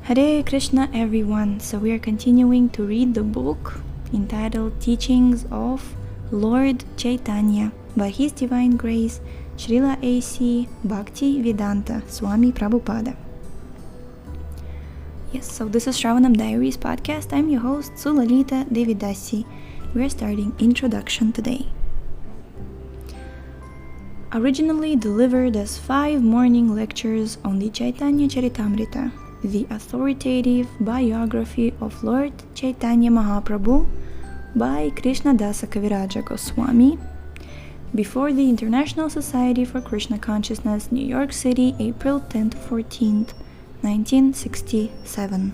Hare Krishna everyone, so we are continuing to read the book entitled Teachings of Lord Chaitanya by His Divine Grace Srila A.C. Bhakti Vedanta Swami Prabhupada. Yes, so this is Shravanam Diaries podcast. I'm your host Sulalita Devidasi. We're starting introduction today. Originally delivered as 5 morning lectures on the Chaitanya Charitamrita, the authoritative biography of Lord Chaitanya Mahaprabhu by Kṛṣṇa Dasa Kaviraja Goswami, before the International Society for Krishna Consciousness, New York City, April 10th to 14th, 1967.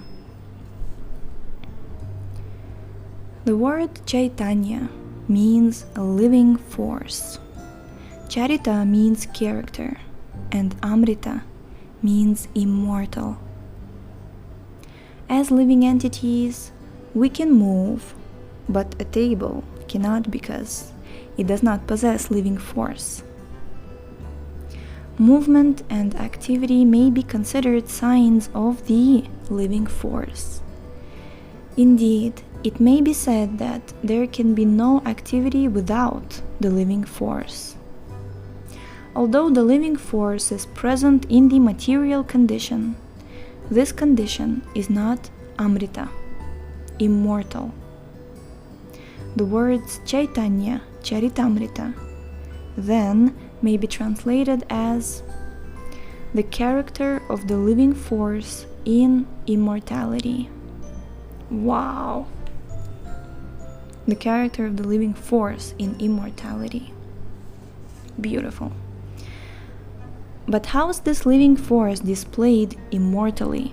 The word Chaitanya means a living force. Charita means character, and Amrita means immortal. As living entities, we can move, but a table cannot because it does not possess living force. Movement and activity may be considered signs of the living force. Indeed, it may be said that there can be no activity without the living force. Although the living force is present in the material condition, this condition is not Amrita, immortal. The words Chaitanya Charitamrita then may be translated as the character of the living force in immortality. Wow! The character of the living force in immortality. Beautiful. But how is this living force displayed immortally?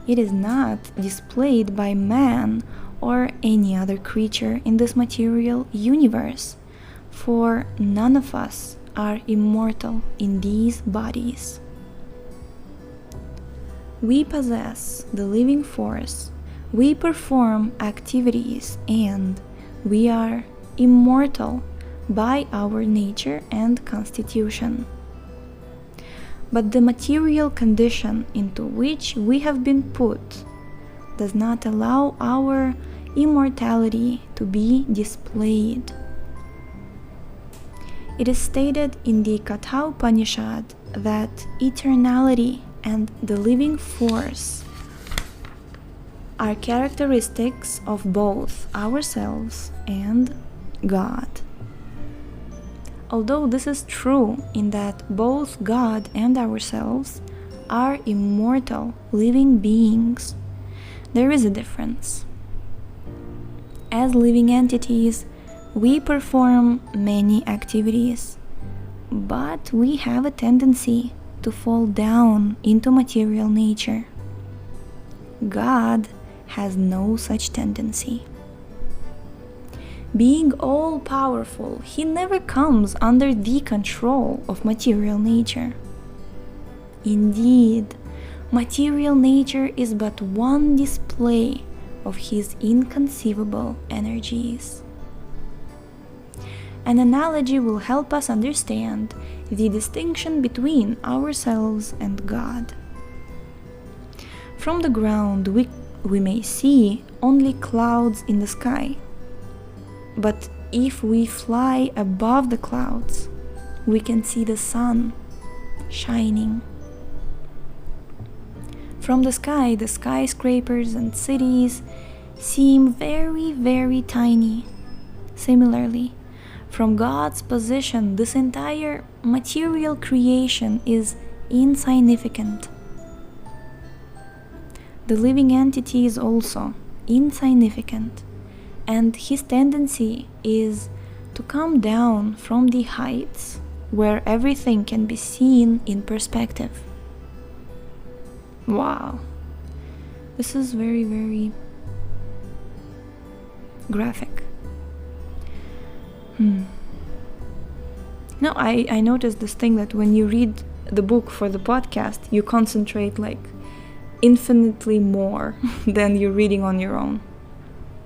It is not displayed by man or any other creature in this material universe, for none of us are immortal in these bodies. We possess the living force, we perform activities, and we are immortal by our nature and constitution. But the material condition into which we have been put does not allow our immortality to be displayed. It is stated in the Katha Upanishad that eternality and the living force are characteristics of both ourselves and God. Although this is true in that both God and ourselves are immortal living beings, there is a difference. As living entities, we perform many activities, but we have a tendency to fall down into material nature. God has no such tendency. Being all-powerful, he never comes under the control of material nature. Indeed, material nature is but one display of his inconceivable energies. An analogy will help us understand the distinction between ourselves and God. From the ground, we may see only clouds in the sky. But if we fly above the clouds, we can see the sun shining. From the sky, the skyscrapers and cities seem very, very tiny. Similarly, from God's position, this entire material creation is insignificant. The living entity is also insignificant. And his tendency is to come down from the heights where everything can be seen in perspective. Wow. This is very, very graphic. No, I noticed this thing that when you read the book for the podcast, you concentrate like infinitely more than you're reading on your own.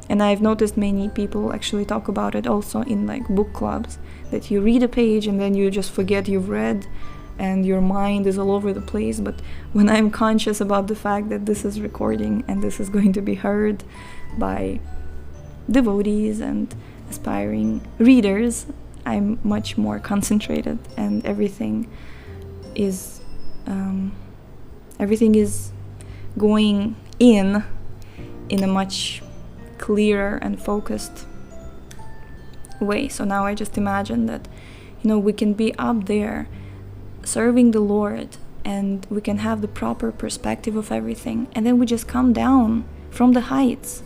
And I've noticed many people actually talk about it also in like book clubs, that you read a page and then you just forget you've read and your mind is all over the place. But when I'm conscious about the fact that this is recording and this is going to be heard by devotees and aspiring readers, I'm much more concentrated, and everything is going in a much clearer and focused way. So now I just imagine that, we can be up there serving the Lord, and we can have the proper perspective of everything, and then we just come down from the heights,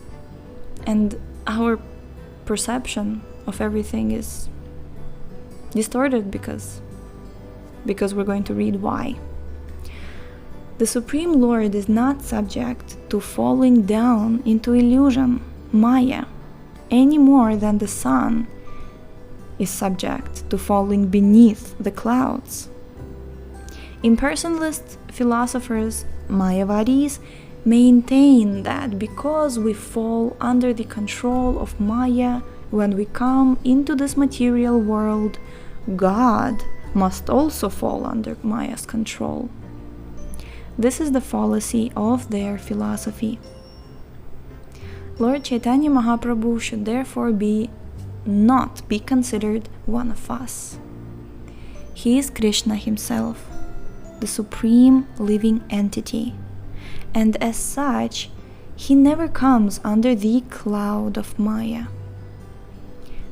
and our perception of everything is distorted because we're going to read why. The Supreme Lord is not subject to falling down into illusion, Maya, any more than the sun is subject to falling beneath the clouds. Impersonalist philosophers, Mayavadis, maintain that because we fall under the control of Maya when we come into this material world, God must also fall under Maya's control. This is the fallacy of their philosophy. Lord Chaitanya Mahaprabhu should therefore not be considered one of us. He is Kṛṣṇa himself, the supreme living entity, and as such, he never comes under the cloud of Maya.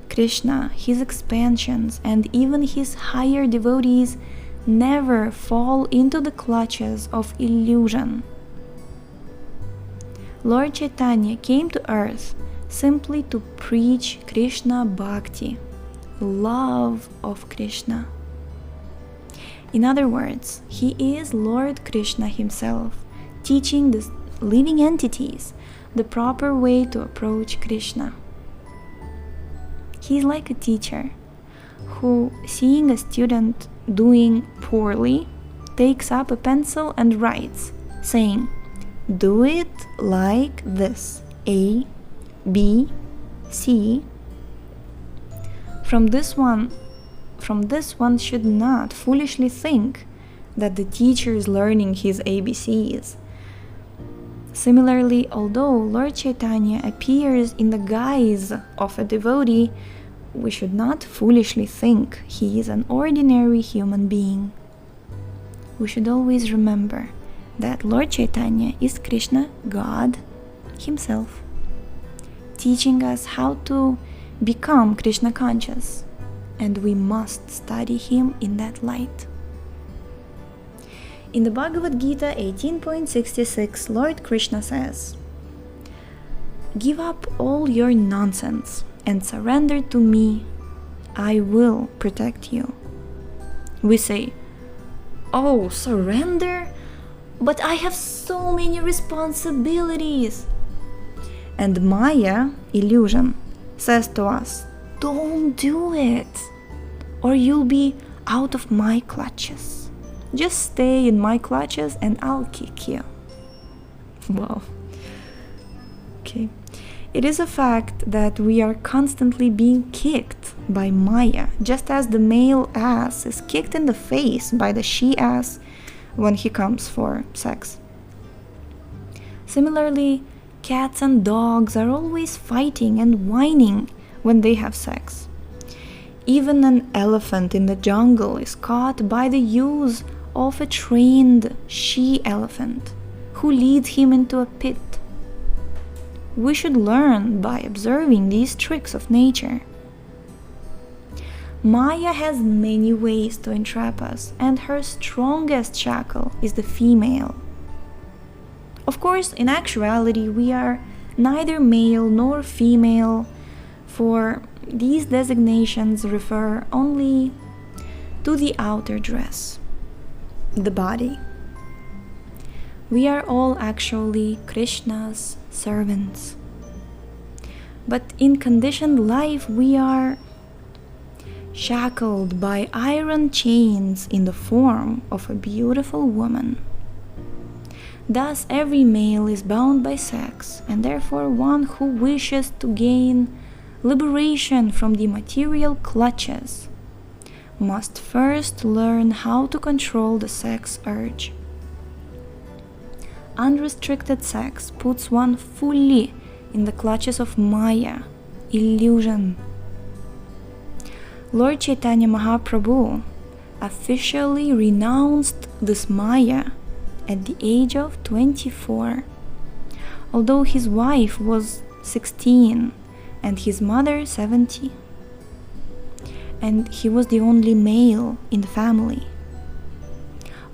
Kṛṣṇa, his expansions, and even his higher devotees never fall into the clutches of illusion. Lord Chaitanya came to earth simply to preach Krishna Bhakti, love of Krishna. In other words, he is Lord Kṛṣṇa himself, teaching the living entities the proper way to approach Krishna. He is like a teacher who, seeing a student doing poorly, takes up a pencil and writes, saying, "Do it like this, A, B, C." From this one should not foolishly think that the teacher is learning his ABCs. Similarly, although Lord Chaitanya appears in the guise of a devotee, we should not foolishly think he is an ordinary human being. We should always remember that Lord Chaitanya is Krishna, God himself, teaching us how to become Krishna conscious, and we must study him in that light. In the Bhagavad Gita 18.66, Lord Krishna says, "Give up all your nonsense and surrender to me. I will protect you." We say, "Oh, surrender? But I have so many responsibilities." And Maya, illusion, says to us, "Don't do it, or you'll be out of my clutches. Just stay in my clutches and I'll kick you." Wow. Okay. It is a fact that we are constantly being kicked by Maya, just as the male ass is kicked in the face by the she-ass when he comes for sex. Similarly, cats and dogs are always fighting and whining when they have sex. Even an elephant in the jungle is caught by the use of a trained she-elephant who leads him into a pit. We should learn by observing these tricks of nature. Maya has many ways to entrap us, and her strongest shackle is the female. Of course, in actuality, we are neither male nor female, for these designations refer only to the outer dress, the body. We are all actually Krishna's servants. But in conditioned life, we are shackled by iron chains in the form of a beautiful woman. Thus, every male is bound by sex, and therefore one who wishes to gain liberation from the material clutches must first learn how to control the sex urge. Unrestricted sex puts one fully in the clutches of Maya, illusion. Lord Chaitanya Mahaprabhu officially renounced this Maya at the age of 24, although his wife was 16 and his mother 70, and he was the only male in the family.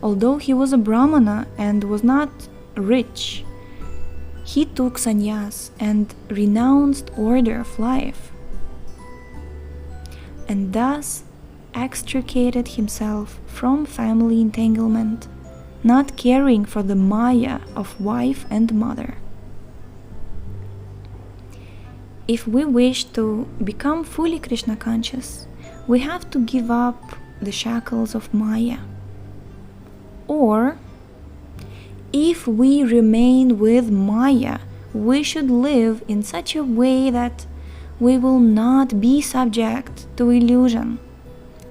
Although he was a Brahmana and was not rich, he took sannyas and renounced order of life, and thus extricated himself from family entanglement, not caring for the Maya of wife and mother. If we wish to become fully Krishna conscious, we have to give up the shackles of Maya. Or, if we remain with Maya, we should live in such a way that we will not be subject to illusion,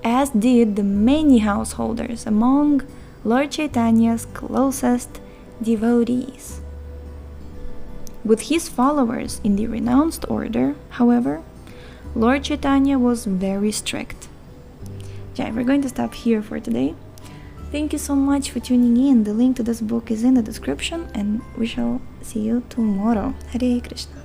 as did the many householders among Lord Chaitanya's closest devotees. With his followers in the renounced order, however, Lord Chaitanya was very strict. Yeah, we're going to stop here for today. Thank you so much for tuning in. The link to this book is in the description, and we shall see you tomorrow. Hare Krishna.